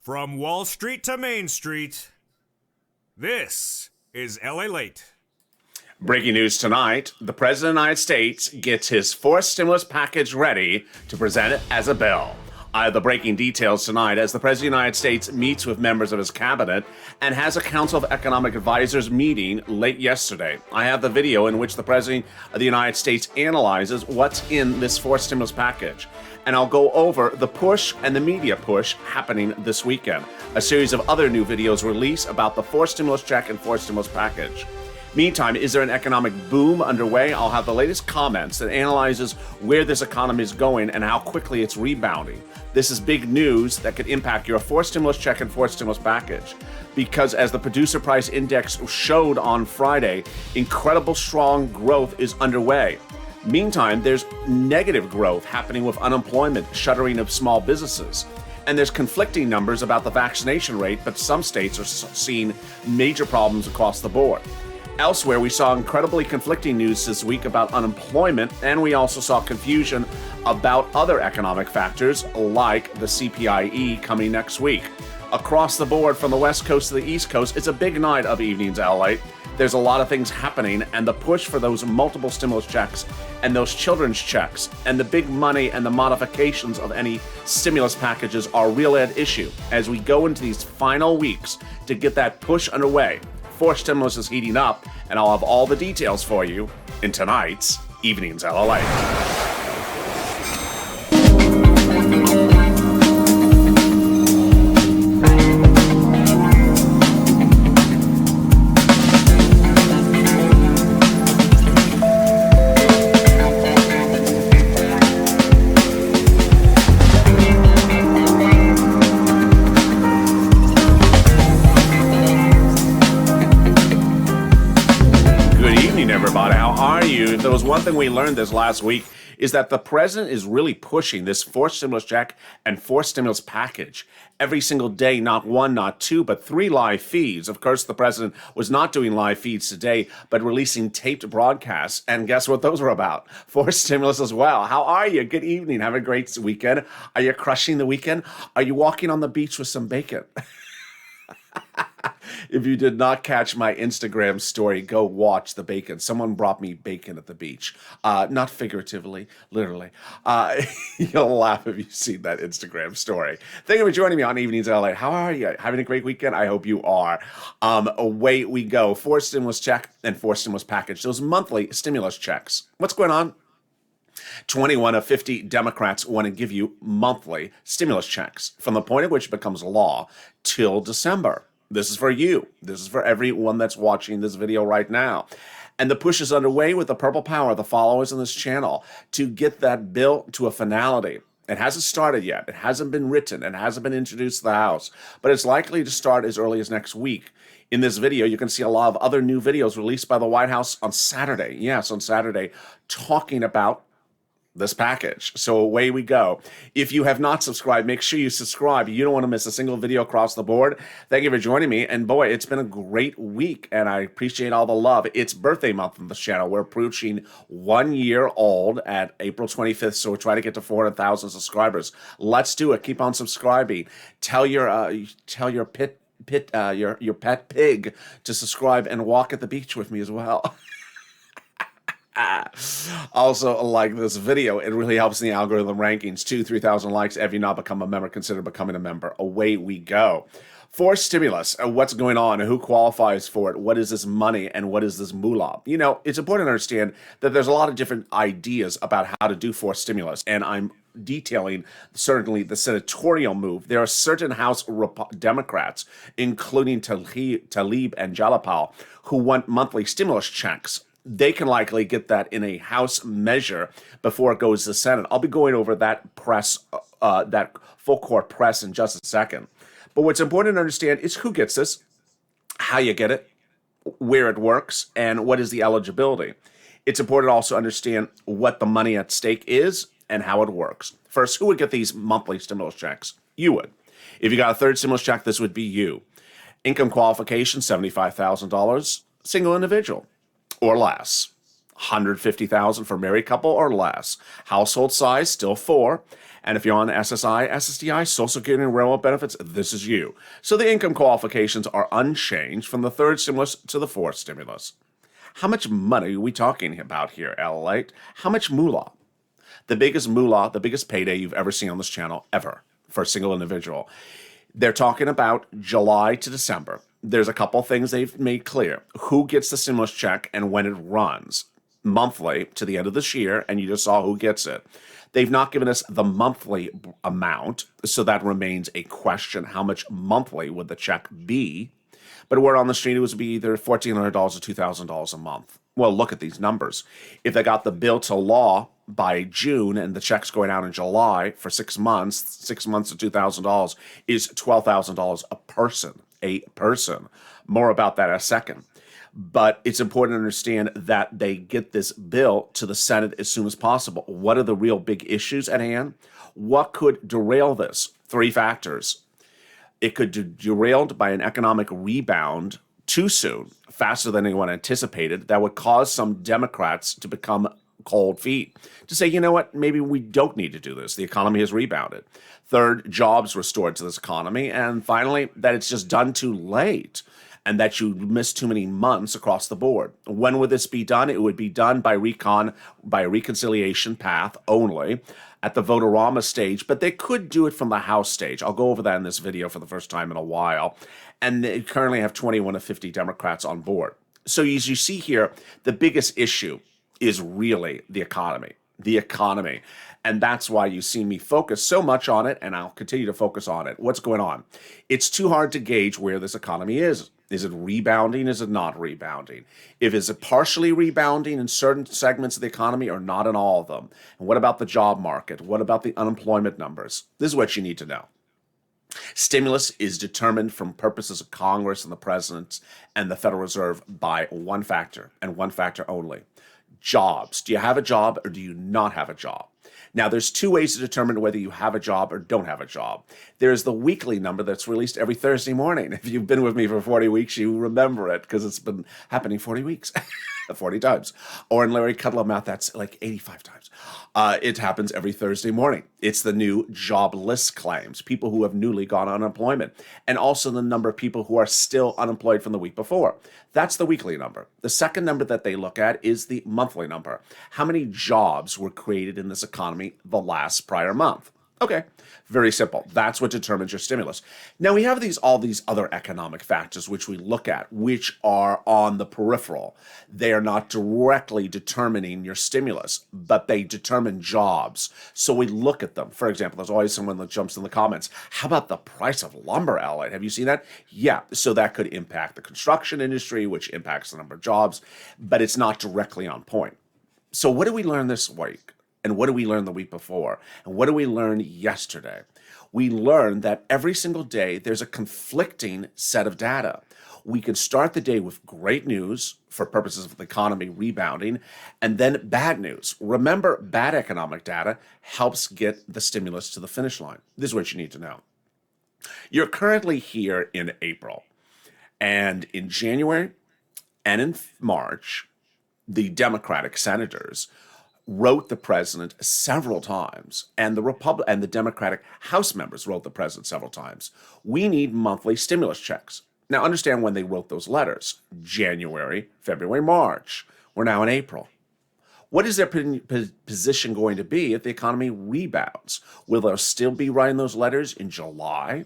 From Wall Street to Main Street, this is LALATE. Breaking news tonight, the President of the United States gets his fourth stimulus package ready to present it as a bill. I have the breaking details tonight as the President of the United States meets with members of his cabinet and has a Council of Economic Advisors meeting late yesterday. I have the video in which the President of the United States analyzes what's in this fourth stimulus package. And I'll go over the push and the media push happening this weekend. A series of other new videos released about the fourth stimulus check and fourth stimulus package. Meantime, is there an economic boom underway? I'll have the latest comments that analyzes where this economy is going and how quickly it's rebounding. This is big news that could impact your fourth stimulus check and fourth stimulus package. Because as the producer price index showed on Friday, incredible strong growth is underway. Meantime, there's negative growth happening with unemployment, shuttering of small businesses. And there's conflicting numbers about the vaccination rate, but some states are seeing major problems across the board. Elsewhere, we saw incredibly conflicting news this week about unemployment, and we also saw confusion about other economic factors like the CPIE coming next week. Across the board, from the West Coast to the East Coast, it's a big night of Evenings LA. There's a lot of things happening, and the push for those multiple stimulus checks and those children's checks and the big money and the modifications of any stimulus packages are a real ed issue as we go into these final weeks to get that push underway. Fourth stimulus is heating up, and I'll have all the details for you in tonight's Evenings LA. If there was one thing we learned this last week is that the president is really pushing this fourth stimulus check and fourth stimulus package every single day, not one, not two, but 3 live feeds. Of course, the president was not doing live feeds today, but releasing taped broadcasts. And guess what those were about? Fourth stimulus as well. How are you? Good evening. Have a great weekend. Are you crushing the weekend? Are you walking on the beach with some bacon? If you did not catch my Instagram story, go watch the bacon. Someone brought me bacon at the beach. Not figuratively, literally. You'll laugh if you see that Instagram story. Thank you for joining me on Evenings LA. How are you? Having a great weekend? I hope you are. Away we go. Fourth stimulus check and fourth stimulus package. Those monthly stimulus checks. What's going on? 21 of 50 Democrats want to give you monthly stimulus checks from the point at which it becomes law till December. This is for you. This is for everyone that's watching this video right now. And the push is underway with the Purple Power, the followers on this channel, to get that bill to a finality. It hasn't started yet. It hasn't been written. It hasn't been introduced to the House. But it's likely to start as early as next week. In this video, you can see a lot of other new videos released by the White House on Saturday. Yes, on Saturday, talking about this package. So away we go. If you have not subscribed, make sure you subscribe. You don't want to miss a single video across the board. Thank you for joining me. And boy, it's been a great week, and I appreciate all the love. It's birthday month on this channel. We're approaching 1 year old at April 25th, so we're trying to get to 400,000 subscribers. Let's do it. Keep on subscribing. Tell your pet pig to subscribe and walk at the beach with me as well. Also, like this video, it really helps in the algorithm rankings. 3,000 likes. If you not become a member, consider becoming a member. Away we go. Fourth stimulus. What's going on? Who qualifies for it? What is this money? And what is this moolah? You know, it's important to understand that there's a lot of different ideas about how to do fourth stimulus. And I'm detailing certainly the senatorial move. There are certain House Democrats, including Talib and Jalapal, who want monthly stimulus checks. They can likely get that in a House measure before it goes to the Senate. I'll be going over that press, that full court press in just a second. But what's important to understand is who gets this, how you get it, where it works, and what is the eligibility. It's important to also understand what the money at stake is and how it works. First, who would get these monthly stimulus checks? You would. If you got a third stimulus check, this would be you. Income qualification, $75,000, single individual or less. 150,000 for married couple or less. Household size still 4. And if you're on SSI, SSDI, Social Security and railroad benefits, this is you. So the income qualifications are unchanged from the third stimulus to the fourth stimulus. How much money are we talking about here, LALATE? How much moolah? The biggest moolah, the biggest payday you've ever seen on this channel, ever, for a single individual. They're talking about July to December. There's a couple things they've made clear. Who gets the stimulus check and when it runs. Monthly to the end of this year, and you just saw who gets it. They've not given us the monthly amount, so that remains a question. How much monthly would the check be? But word on the street, it would be either $1,400 or $2,000 a month. Well, look at these numbers. If they got the bill to law by June and the check's going out in July for 6 months, 6 months of $2,000 is $12,000 a person. More about that in a second. But it's important to understand that they get this bill to the Senate as soon as possible. What are the real big issues at hand? What could derail this? 3 factors. It could be derailed by an economic rebound too soon, faster than anyone anticipated, that would cause some Democrats to become cold feet, to say, you know what, maybe we don't need to do this. The economy has rebounded. Third, jobs restored to this economy. And finally, that it's just done too late, and that you missed too many months across the board. When would this be done? It would be done by a reconciliation path only at the vote-a-rama stage, but they could do it from the House stage. I'll go over that in this video for the first time in a while. And they currently have 21 of 50 Democrats on board. So as you see here, the biggest issue is really the economy. The economy. And that's why you see me focus so much on it, and I'll continue to focus on it. What's going on? It's too hard to gauge where this economy is. Is it rebounding? Is it not rebounding? If is it partially rebounding in certain segments of the economy or not in all of them? And what about the job market? What about the unemployment numbers? This is what you need to know. Stimulus is determined from purposes of Congress and the president and the Federal Reserve by one factor and one factor only. Jobs. Do you have a job or do you not have a job? Now, there's 2 ways to determine whether you have a job or don't have a job. There's the weekly number that's released every Thursday morning. If you've been with me for 40 weeks, you remember it because it's been happening 40 weeks, 40 times. Or in Larry Kudlow math, that's like 85 times. It happens every Thursday morning. It's the new jobless claims, people who have newly gone on unemployment, and also the number of people who are still unemployed from the week before. That's the weekly number. The second number that they look at is the monthly number. How many jobs were created in this economy the last prior month? Okay, very simple. That's what determines your stimulus. Now we have all these other economic factors which we look at, which are on the peripheral. They are not directly determining your stimulus, but they determine jobs. So we look at them. For example, there's always someone that jumps in the comments. How about the price of lumber, LA? Have you seen that? Yeah, so that could impact the construction industry, which impacts the number of jobs, but it's not directly on point. So what did we learn this week? And what did we learn the week before? And what did we learn yesterday? We learned that every single day there's a conflicting set of data. We can start the day with great news for purposes of the economy rebounding, and then bad news. Remember, bad economic data helps get the stimulus to the finish line. This is what you need to know. You're currently here in April, and in January and in March, the Democratic senators wrote the president several times, and the Democratic House members wrote the president several times. We need monthly stimulus checks. Now, understand when they wrote those letters. January, February, March. We're now in April. What is their position going to be if the economy rebounds? Will they still be writing those letters in July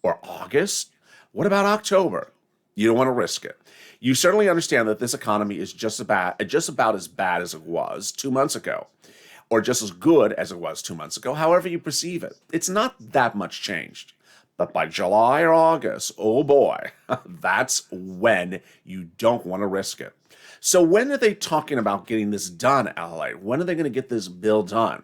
or August? What about October? You don't want to risk it. You certainly understand that this economy is just about as bad as it was 2 months ago, or just as good as it was 2 months ago, however you perceive it. It's not that much changed. But by July or August, oh boy, that's when you don't want to risk it. So when are they talking about getting this done, LA? When are they going to get this bill done?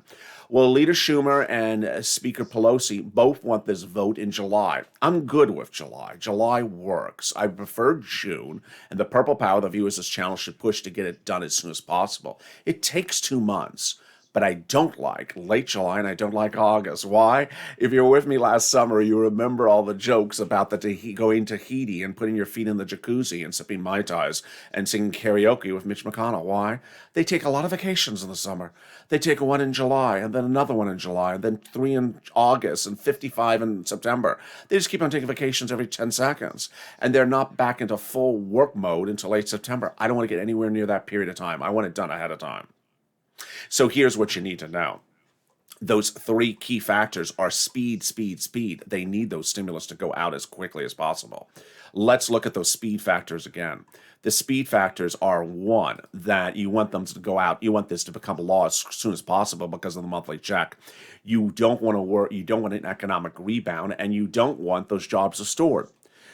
Well, Leader Schumer and Speaker Pelosi both want this vote in July. I'm good with July. July works. I prefer June, and the Purple Power, the viewers of this channel, should push to get it done as soon as possible. It takes 2 months, but I don't like late July and I don't like August. Why? If you're with me last summer, you remember all the jokes about going to Tahiti and putting your feet in the jacuzzi and sipping Mai Tais and singing karaoke with Mitch McConnell. Why? They take a lot of vacations in the summer. They take one in July and then another one in July and then 3 in August and 55 in September. They just keep on taking vacations every 10 seconds. And they're not back into full work mode until late September. I don't want to get anywhere near that period of time. I want it done ahead of time. So here's what you need to know. Those 3 key factors are speed, speed, speed. They need those stimulus to go out as quickly as possible. Let's look at those speed factors again. The speed factors are, 1, that you want them to go out. You want this to become law as soon as possible because of the monthly check. You don't want to work. You don't want an economic rebound, and you don't want those jobs restored.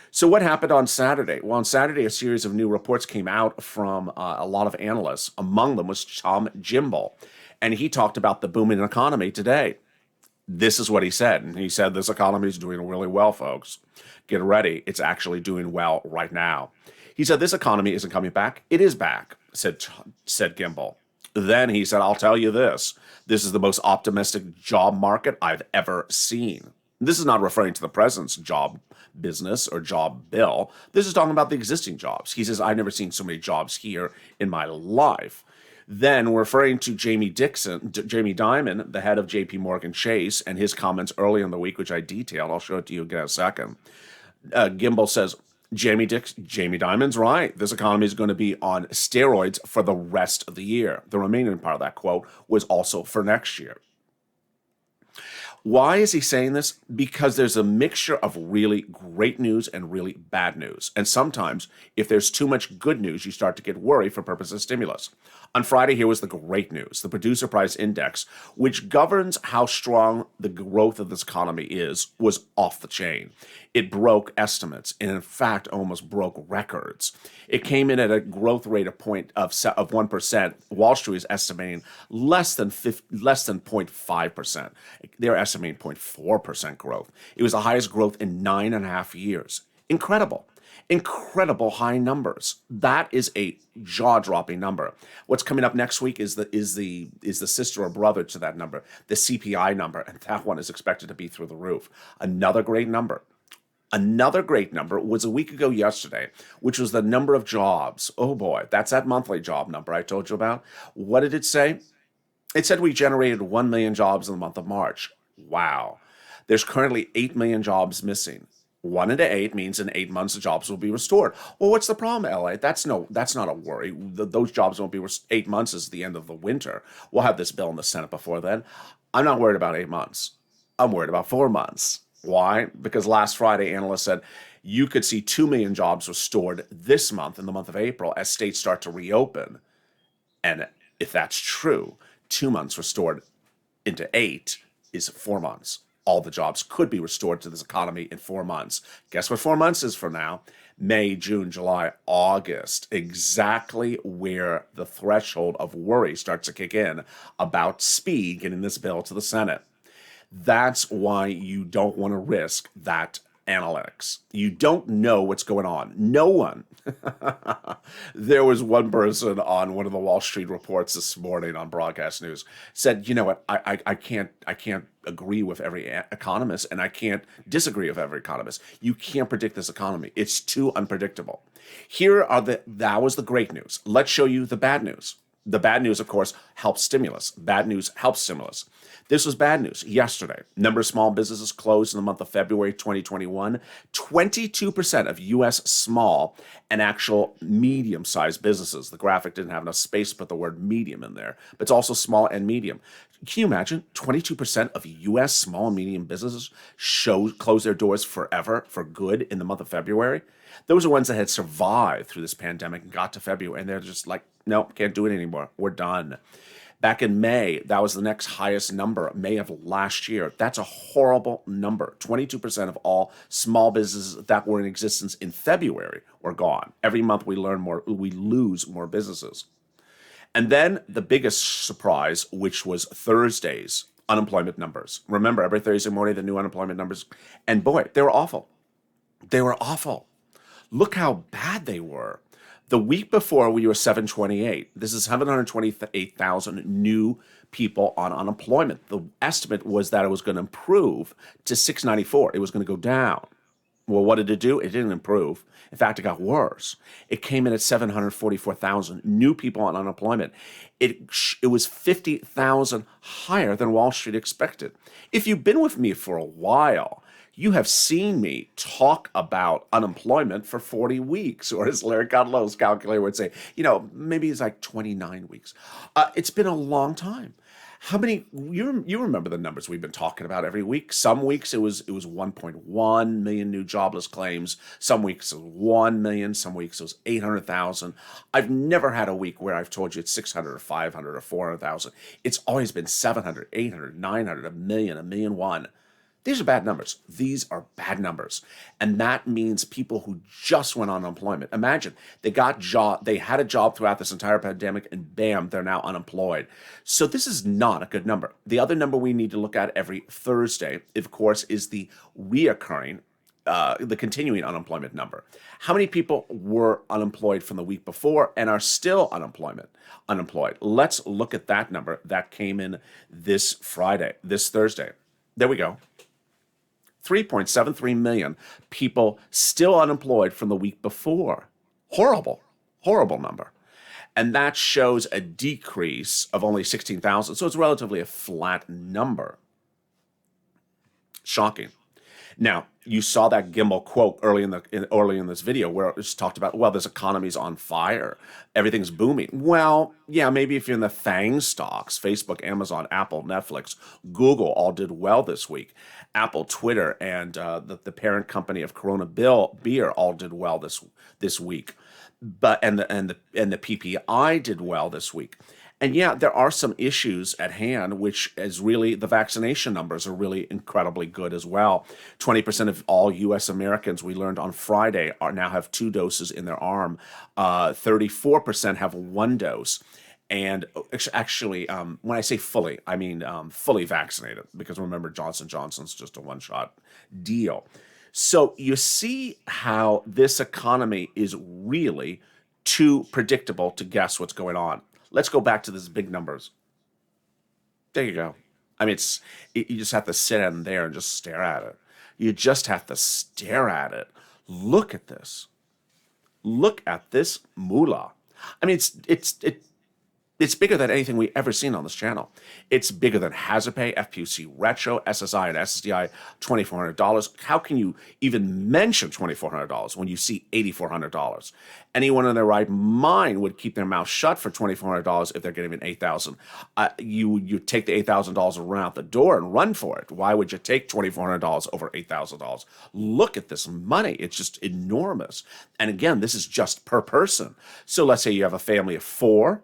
So what happened on Saturday? Well, on Saturday, a series of new reports came out from a lot of analysts. Among them was Tom Jimble, and he talked about the booming economy today. This is what he said. And he said, this economy is doing really well, folks. Get ready. It's actually doing well right now. He said, this economy isn't coming back. It is back, said Gimble. Then he said, I'll tell you this. This is the most optimistic job market I've ever seen. This is not referring to the president's job business or job bill. This is talking about the existing jobs. He says, I've never seen so many jobs here in my life. Then referring to Jamie Dimon, the head of JP Morgan Chase, and his comments early in the week, which I detailed. I'll show it to you again in a second. Gimble says, Jamie Dimon's right. This economy is going to be on steroids for the rest of the year. The remaining part of that quote was also for next year. Why is he saying this? Because there's a mixture of really great news and really bad news. And sometimes, if there's too much good news, you start to get worried for purposes of stimulus. On Friday, here was the great news. The Producer Price Index, which governs how strong the growth of this economy is, was off the chain. It broke estimates and, in fact, almost broke records. It came in at a growth rate of 1%. Wall Street is estimating less than 0.5%. They're estimating 0.4% growth. It was the highest growth in 9.5 years. Incredible. Incredible high numbers. That is a jaw-dropping number. What's coming up next week is the sister or brother to that number, the CPI number, and that one is expected to be through the roof. Another great number. Another great number was a week ago yesterday, which was the number of jobs. Oh boy, that's that monthly job number I told you about. What did it say? It said we generated 1 million jobs in the month of March. Wow. There's currently 8 million jobs missing. 1 into 8 means in 8 months the jobs will be restored. Well, what's the problem, LA? That's not a worry. Those jobs won't be 8 months is the end of the winter. We'll have this bill in the Senate before then. I'm not worried about 8 months. I'm worried about 4 months. Why? Because last Friday, analysts said you could see 2 million jobs restored this month, in the month of April, as states start to reopen. And if that's true, 2 months restored into 8 is 4 months. All the jobs could be restored to this economy in 4 months. Guess what 4 months is from now? May, June, July, August. Exactly where the threshold of worry starts to kick in about speed getting this bill to the Senate. That's why you don't want to risk that analytics. You don't know what's going on. No one. There was one person on one of the Wall Street reports this morning on broadcast news said, you know what, I can't agree with every economist, and I can't disagree with every economist. You can't predict this economy. It's too unpredictable. That was the great news. Let's show you the bad news. The bad news, of course, helps stimulus. Bad news helps stimulus. This was bad news yesterday. Number of small businesses closed in the month of February 2021. 22% of U.S. small and actual medium-sized businesses. The graphic didn't have enough space to put the word medium in there, but it's also small and medium. Can you imagine 22% of U.S. small and medium businesses close their doors forever, for good, in the month of February? Those are ones that had survived through this pandemic and got to February, and they're just like, nope, can't do it anymore. We're done. Back in May, that was the next highest number, May of last year. That's a horrible number. 22% of all small businesses that were in existence in February were gone. Every month we lose more businesses. And then the biggest surprise, which was Thursday's unemployment numbers. Remember, every Thursday morning, the new unemployment numbers. And boy, they were awful. They were awful. Look how bad they were. The week before, we were 728. This is 728,000 new people on unemployment. The estimate was that it was going to improve to 694. It was going to go down. Well, what did it do? It didn't improve. In fact, it got worse. It came in at 744,000 new people on unemployment. It was 50,000 higher than Wall Street expected. If you've been with me for a while, you have seen me talk about unemployment for 40 weeks, or as Larry Kudlow's calculator would say, maybe it's like 29 weeks. It's been a long time. How many, you remember the numbers we've been talking about every week? Some weeks it was 1.1 million new jobless claims. Some weeks it was 1 million. Some weeks it was 800,000. I've never had a week where I've told you it's 600 or 500 or 400,000. It's always been 700, 800, 900, a million, a million one. These are bad numbers. These are bad numbers. And that means people who just went on unemployment. Imagine they had a job throughout this entire pandemic, and bam, they're now unemployed. So this is not a good number. The other number we need to look at every Thursday, of course, is the reoccurring, the continuing unemployment number. How many people were unemployed from the week before and are still unemployed? Let's look at that number that came in this Thursday. There we go. 3.73 million people still unemployed from the week before. Horrible number. And that shows a decrease of only 16,000. So it's relatively a flat number. Shocking. Now, you saw that Gimbal quote early in this video where it was talked about, well, this economy's on fire. Everything's booming. Well, yeah, maybe if you're in the FANG stocks, Facebook, Amazon, Apple, Netflix, Google all did well this week. Apple, Twitter, and the parent company of Corona Beer all did well this week. And the PPI did well this week. And yeah, there are some issues at hand, which is really the vaccination numbers are really incredibly good as well. 20% of all U.S. Americans, we learned on Friday, now have 2 doses in their arm. 34% have 1 dose. And actually, when I say fully, I mean fully vaccinated, because remember, Johnson & Johnson's just a one-shot deal. So you see how this economy is really too predictable to guess what's going on. Let's go back to these big numbers. There you go. I mean, you just have to sit in there and just stare at it. You just have to stare at it. Look at this. Look at this moolah. I mean, it's bigger than anything we've ever seen on this channel. It's bigger than HazardPay, FPUC Retro, SSI, and SSDI, $2,400. How can you even mention $2,400 when you see $8,400? Anyone in their right mind would keep their mouth shut for $2,400 if they're getting $8,000. You take the $8,000 and run out the door and run for it. Why would you take $2,400 over $8,000? Look at this money. It's just enormous. And again, this is just per person. So let's say you have a family of 4,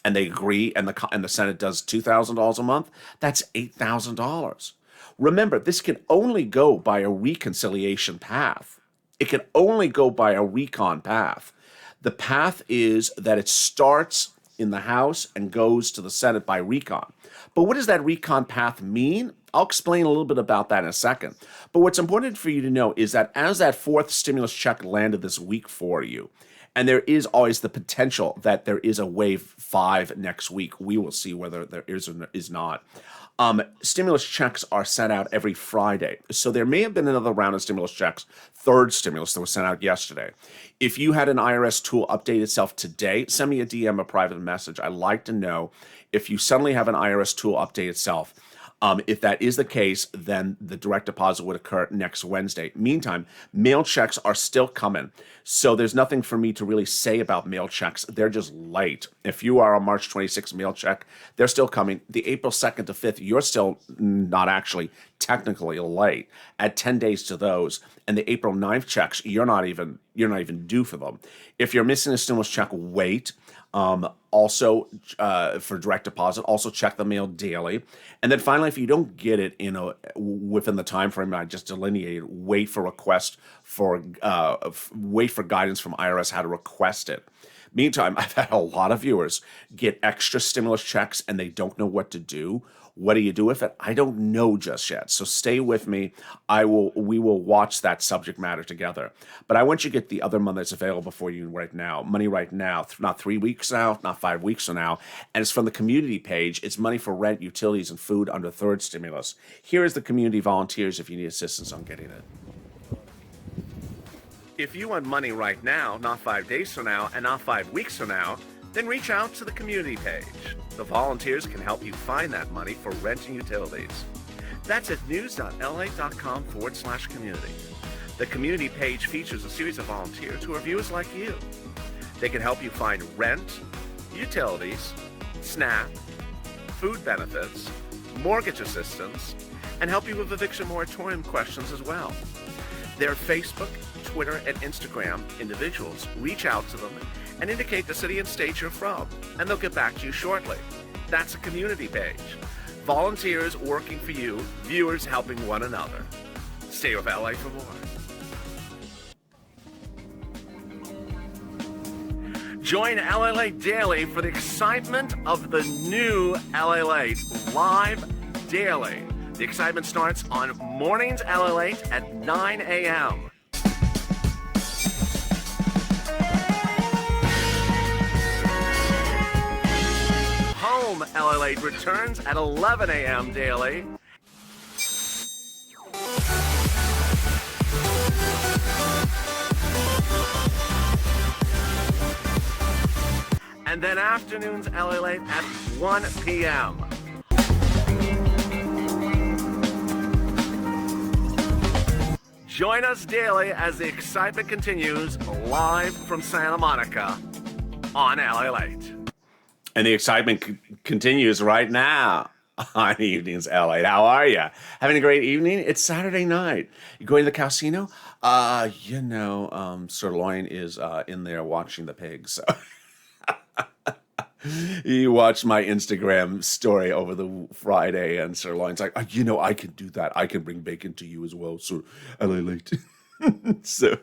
and they agree, and the Senate does $2,000 a month, that's $8,000. Remember, this can only go by a reconciliation path. It can only go by a recon path. The path is that it starts in the House and goes to the Senate by recon. But what does that recon path mean? I'll explain a little bit about that in a second. But what's important for you to know is that as that 4th stimulus check landed this week for you, and there is always the potential that there is a wave 5 next week. We will see whether there is or is not. Stimulus checks are sent out every Friday. So there may have been another round of stimulus checks, 3rd stimulus that was sent out yesterday. If you had an IRS tool update itself today, send me a DM, a private message. I'd like to know if you suddenly have an IRS tool update itself. If that is the case, then the direct deposit would occur next Wednesday. Meantime, mail checks are still coming. So there's nothing for me to really say about mail checks. They're just late. If you are a March 26th mail check, they're still coming. The April 2nd to 5th, you're still not actually technically late. Add 10 days to those. And the April 9th checks, you're not even due for them. If you're missing a stimulus check, wait. Also, for direct deposit, also check the mail daily. And then finally, if you don't get it within the time frame I just delineated, wait for guidance from IRS how to request it. Meantime, I've had a lot of viewers get extra stimulus checks and they don't know what to do. What do you do with it? I don't know just yet. So stay with me. We will watch that subject matter together. But I want you to get the other money that's available for you right now. Money right now, not 3 weeks now, not 5 weeks from now. And it's from the community page. It's money for rent, utilities, and food under third stimulus. Here is the community volunteers if you need assistance on getting it. If you want money right now, not 5 days from now, and not 5 weeks from now, then reach out to the community page. The volunteers can help you find that money for rent and utilities. That's at news.la.com/community. The community page features a series of volunteers who are viewers like you. They can help you find rent, utilities, SNAP, food benefits, mortgage assistance, and help you with eviction moratorium questions as well. Their Facebook, Twitter, and Instagram individuals reach out to them and indicate the city and state you're from, and they'll get back to you shortly. That's a community page. Volunteers working for you, viewers helping one another. Stay with LA for more. Join LALATE Daily for the excitement of the new LALATE live daily. The excitement starts on mornings LALATE at 9 a.m. Home LALATE returns at 11 a.m. daily. And then afternoons LALATE at 1 p.m. Join us daily as the excitement continues live from Santa Monica on LALATE. And the excitement continues right now on Evenings LA. How are you? Having a great evening? It's Saturday night. You going to the casino? Sirloin is in there watching the pigs. So. You watched my Instagram story over the Friday, and Sirloin's like, I can do that. I can bring bacon to you as well, so LALATE. So,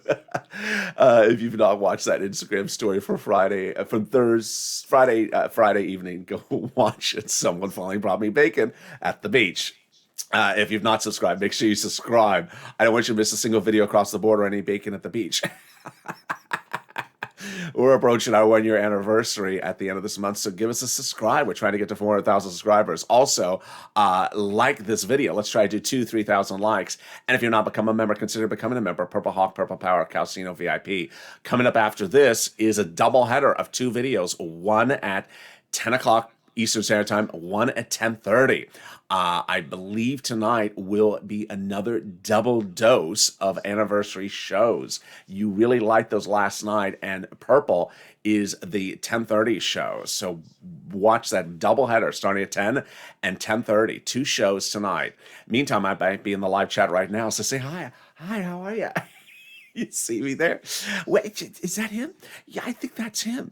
if you've not watched that Instagram story for Friday evening, go watch it. Someone finally brought me bacon at the beach. If you've not subscribed, make sure you subscribe. I don't want you to miss a single video across the board or any bacon at the beach. We're approaching our 1-year anniversary at the end of this month, so give us a subscribe. We're trying to get to 400,000 subscribers. Also, like this video. Let's try to do 3,000 likes. And if you're not become a member, consider becoming a member. Purple Hawk, Purple Power, Casino VIP. Coming up after this is a double header of 2 videos, one at 10 o'clock Eastern Standard Time, one at 10:30. I believe tonight will be another double dose of anniversary shows. You really liked those last night, and Purple is the 10:30 show. So watch that double header starting at 10 and 10:30. 2 shows tonight. Meantime, I might be in the live chat right now, so say hi. Hi, how are you? You see me there? Wait, is that him? Yeah, I think that's him.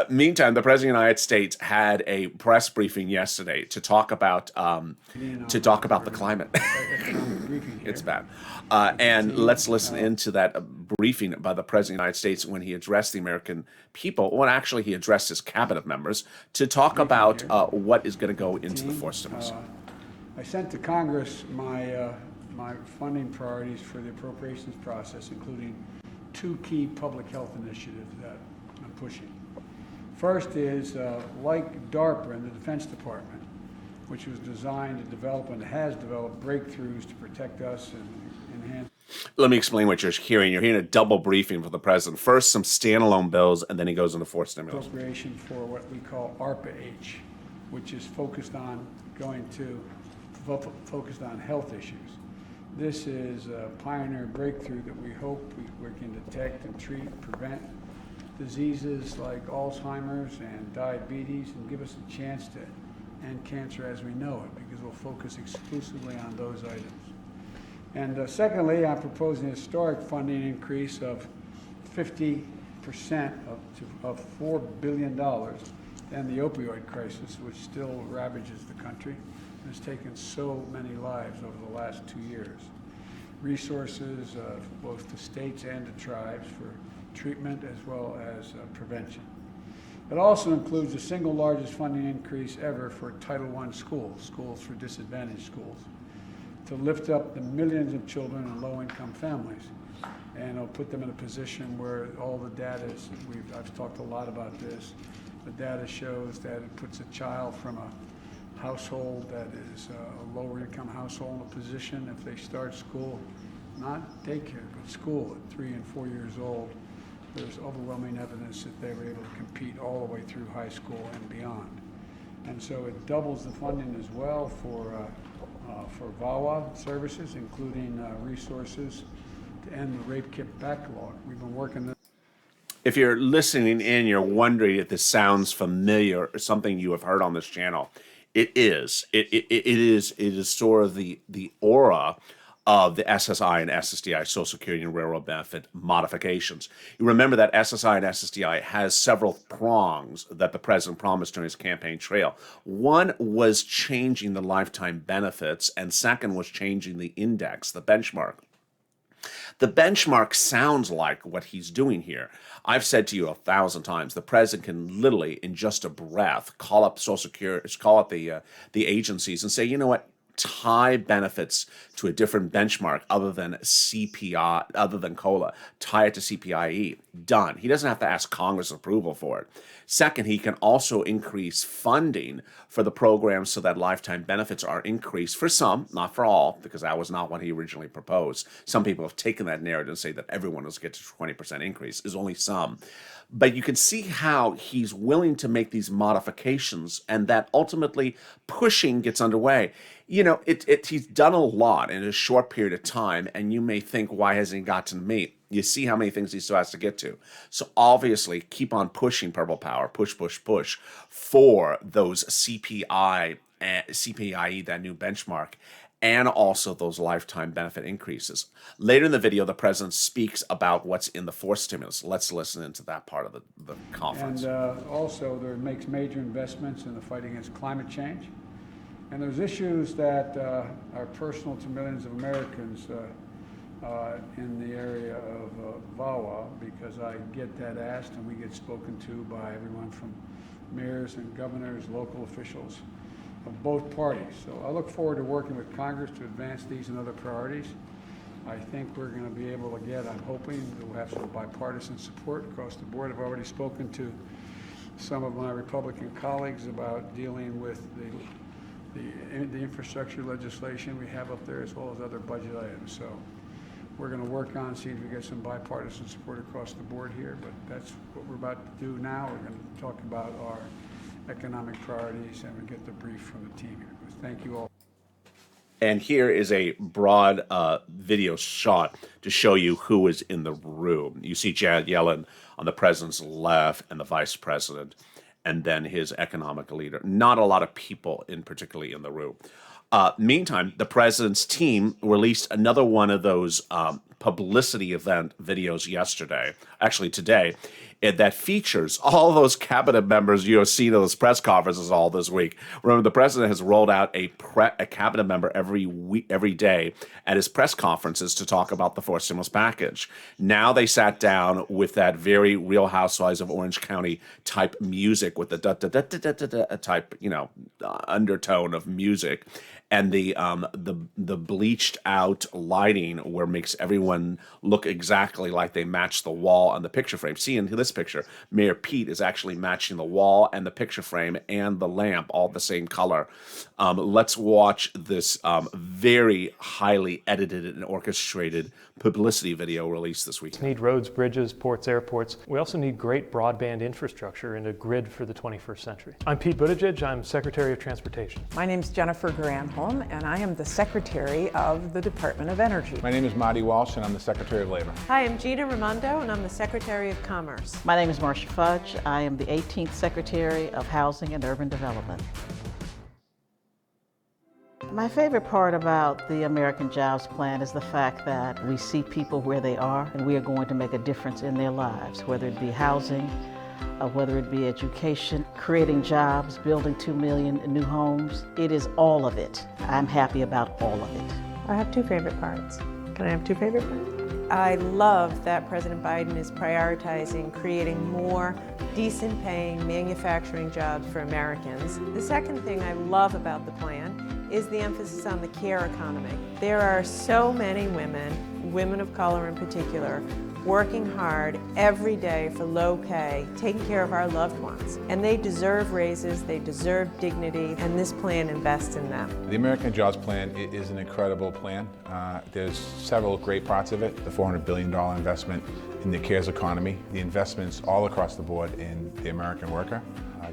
Meantime, the President of the United States had a press briefing yesterday to talk about the climate. It's bad. And let's listen into that briefing by the President of the United States when he addressed the American people. Well, actually, he addressed his cabinet members to talk about what is going to go into the fourth stimulus. I sent to Congress my funding priorities for the appropriations process, including 2 key public health initiatives that I'm pushing. First is, like DARPA in the Defense Department, which was designed to develop and has developed breakthroughs to protect us and enhance. Let me explain what you're hearing. You're hearing a double briefing for the president. First, some standalone bills, and then he goes into fourth stimulus. Appropriation for what we call ARPA-H, which is focused on health issues. This is a pioneer breakthrough that we hope we can detect and treat, prevent diseases like Alzheimer's and diabetes, and give us a chance to end cancer as we know it, because we'll focus exclusively on those items. And secondly, I'm proposing a historic funding increase of 50% of $4 billion and the opioid crisis, which still ravages the country and has taken so many lives over the last 2 years. Resources both to states and to tribes for treatment as well as prevention. It also includes the single largest funding increase ever for Title I schools, schools for disadvantaged schools, to lift up the millions of children in low-income families. And it'll put them in a position where all the data is, I've talked a lot about this, the data shows that it puts a child from a household that is a lower income household in a position, if they start school, not daycare, but school at 3 and 4 years old, there's overwhelming evidence that they were able to compete all the way through high school and beyond. And so it doubles the funding as well for VAWA services, including resources to end the rape kit backlog. We've been working this. If you're listening in, you're wondering if this sounds familiar or something you have heard on this channel. It is. It is sort of the aura of the SSI and SSDI Social Security and Railroad Benefit modifications. You remember that SSI and SSDI has several prongs that the president promised during his campaign trail. One was changing the lifetime benefits, and second was changing the index, the benchmark. The benchmark sounds like what he's doing here. I've said to you 1,000 times, the president can literally, in just a breath, call up Social Security, call up the agencies and say, you know what, tie benefits to a different benchmark other than CPI, other than COLA, tie it to CPIE. Done. He doesn't have to ask Congress approval for it. Second, he can also increase funding for the program so that lifetime benefits are increased for some, not for all, because that was not what he originally proposed. Some people have taken that narrative and say that everyone will get to 20% increase. Is only some. But you can see how he's willing to make these modifications and that ultimately pushing gets underway. You know, he's done a lot in a short period of time, and you may think, why hasn't he gotten to me? You see how many things he still has to get to. So obviously, keep on pushing Purple Power, push for those CPIE, that new benchmark, and also those lifetime benefit increases. Later in the video, the president speaks about what's in the fourth stimulus. Let's listen into that part of the conference. And also, there makes major investments in the fight against climate change. And there's issues that are personal to millions of Americans in the area of VAWA, because I get that asked and we get spoken to by everyone from mayors and governors, local officials of both parties. So I look forward to working with Congress to advance these and other priorities. I think we're going to be able to get, I'm hoping that we'll have some bipartisan support across the board. I've already spoken to some of my Republican colleagues about dealing with the infrastructure legislation we have up there, as well as other budget items. So we're going to work on seeing if we get some bipartisan support across the board here, but that's what we're about to do now. We're going to talk about our economic priorities and we get the brief from the team here. Thank you all. And here is a broad video shot to show you who is in the room. You see Janet Yellen on the president's left and the vice president, and then his economic leader. Not a lot of people particularly in the room. Meantime, the president's team released another one of those publicity event videos yesterday, actually today, that features all those cabinet members you have seen at those press conferences all this week. Remember, the president has rolled out a cabinet member every day at his press conferences to talk about the fourth stimulus package. Now they sat down with that very Real Housewives of Orange County type music with the da-da-da-da-da-da type, undertone of music. And the bleached out lighting where makes everyone look exactly like they match the wall on the picture frame. See in this picture, Mayor Pete is actually matching the wall and the picture frame and the lamp all the same color. Let's watch this very highly edited and orchestrated publicity video released this weekend. We need roads, bridges, ports, airports. We also need great broadband infrastructure and a grid for the 21st century. I'm Pete Buttigieg. I'm Secretary of Transportation. My name is Jennifer Granholm, and I am the Secretary of the Department of Energy. My name is Marty Walsh, and I'm the Secretary of Labor. Hi, I'm Gina Raimondo, and I'm the Secretary of Commerce. My name is Marcia Fudge. I am the 18th Secretary of Housing and Urban Development. My favorite part about the American Jobs Plan is the fact that we see people where they are, and we are going to make a difference in their lives, whether it be housing, whether it be education, creating jobs, building 2 million new homes. It is all of it. I'm happy about all of it. I have two favorite parts. Can I have two favorite parts? I love that President Biden is prioritizing creating more decent paying manufacturing jobs for Americans. The second thing I love about the plan is the emphasis on the care economy. There are so many women of color in particular, working hard every day for low pay, taking care of our loved ones. And they deserve raises, they deserve dignity, and this plan invests in them. The American Jobs Plan is an incredible plan. There's several great parts of it. The $400 billion investment in the cares economy, the investments all across the board in the American worker,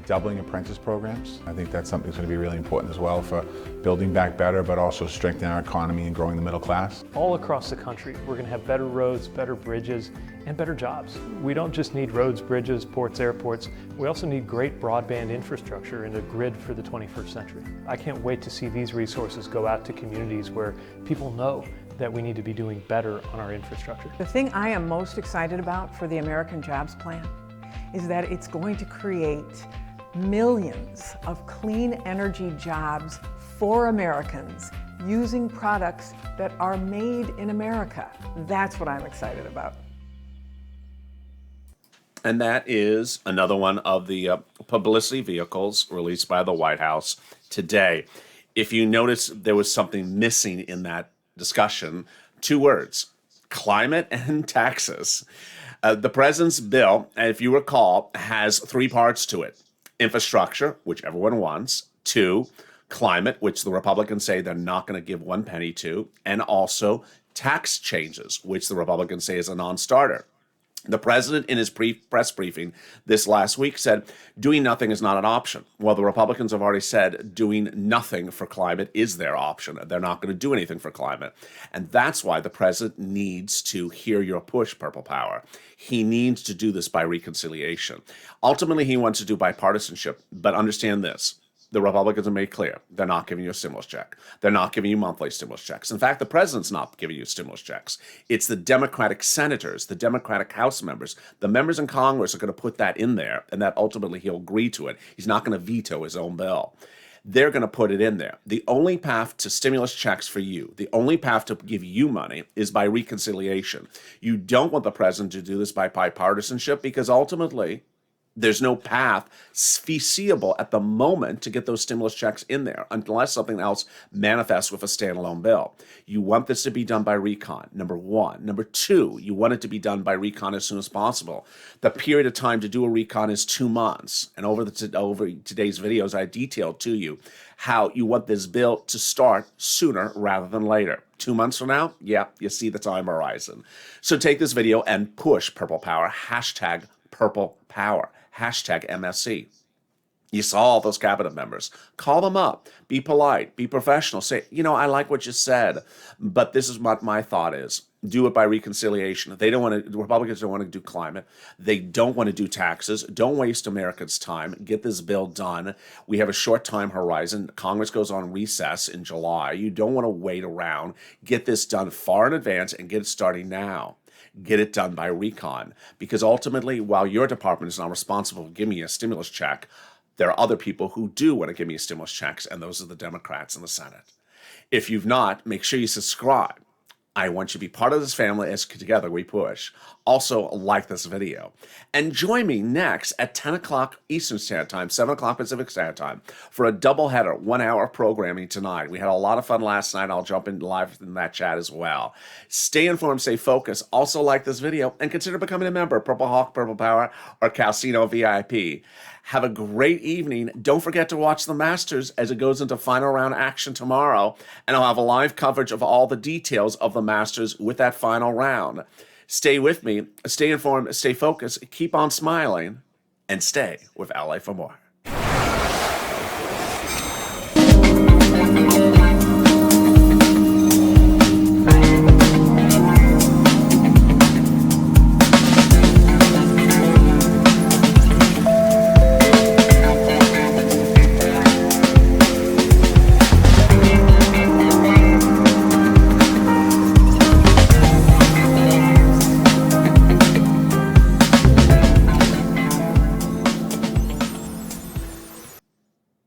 doubling apprentice programs. I think that's something that's going to be really important as well for building back better, but also strengthening our economy and growing the middle class. All across the country, we're going to have better roads, better bridges, and better jobs. We don't just need roads, bridges, ports, airports. We also need great broadband infrastructure and a grid for the 21st century. I can't wait to see these resources go out to communities where people know that we need to be doing better on our infrastructure. The thing I am most excited about for the American Jobs Plan is that it's going to create millions of clean energy jobs for Americans using products that are made in America. That's what I'm excited about. And that is another one of the publicity vehicles released by the White House today. If you notice, there was something missing in that discussion. 2 words: climate and taxes. The president's bill, if you recall, has 3 parts to it. Infrastructure, which everyone wants. 2, climate, which the Republicans say they're not going to give 1 penny to. And also tax changes, which the Republicans say is a non-starter. The president, in his press briefing this last week, said doing nothing is not an option. Well, the Republicans have already said doing nothing for climate is their option. They're not going to do anything for climate. And that's why the president needs to hear your push, Purple Power. He needs to do this by reconciliation. Ultimately, he wants to do bipartisanship, but understand this. The Republicans have made clear they're not giving you a stimulus check. They're not giving you monthly stimulus checks. In fact, the president's not giving you stimulus checks. It's the Democratic senators, the Democratic House members, the members in Congress are going to put that in there, and that ultimately he'll agree to it. He's not going to veto his own bill. They're going to put it in there. The only path to stimulus checks for you, the only path to give you money is by reconciliation. You don't want the president to do this by bipartisanship because ultimately there's no path feasible at the moment to get those stimulus checks in there unless something else manifests with a standalone bill. You want this to be done by recon, number 1. Number 2, you want it to be done by recon as soon as possible. The period of time to do a recon is 2 months. And over today's videos, I detailed to you how you want this bill to start sooner rather than later. 2 months from now? Yeah, you see the time horizon. So take this video and push Purple Power, hashtag Purple Power. Hashtag MSC. You saw all those cabinet members. Call them up. Be polite. Be professional. Say, I like what you said, but this is what my thought is. Do it by reconciliation. The Republicans don't want to do climate. They don't want to do taxes. Don't waste Americans' time. Get this bill done. We have a short time horizon. Congress goes on recess in July. You don't want to wait around. Get this done far in advance and get it starting now. Get it done by recon. Because ultimately, while your department is not responsible for giving you a stimulus check, there are other people who do want to give me stimulus checks, and those are the Democrats in the Senate. If you've not, make sure you subscribe. I want you to be part of this family as together we push. Also, like this video. And join me next at 10 o'clock Eastern Standard Time, 7 o'clock Pacific Standard Time for a doubleheader, 1 hour of programming tonight. We had a lot of fun last night. I'll jump in live in that chat as well. Stay informed, stay focused. Also, like this video and consider becoming a member, Purple Hawk, Purple Power, or Calcino VIP. Have a great evening. Don't forget to watch the Masters as it goes into final round action tomorrow. And I'll have a live coverage of all the details of the Masters with that final round. Stay with me, stay informed, stay focused, keep on smiling, and stay with LA for more.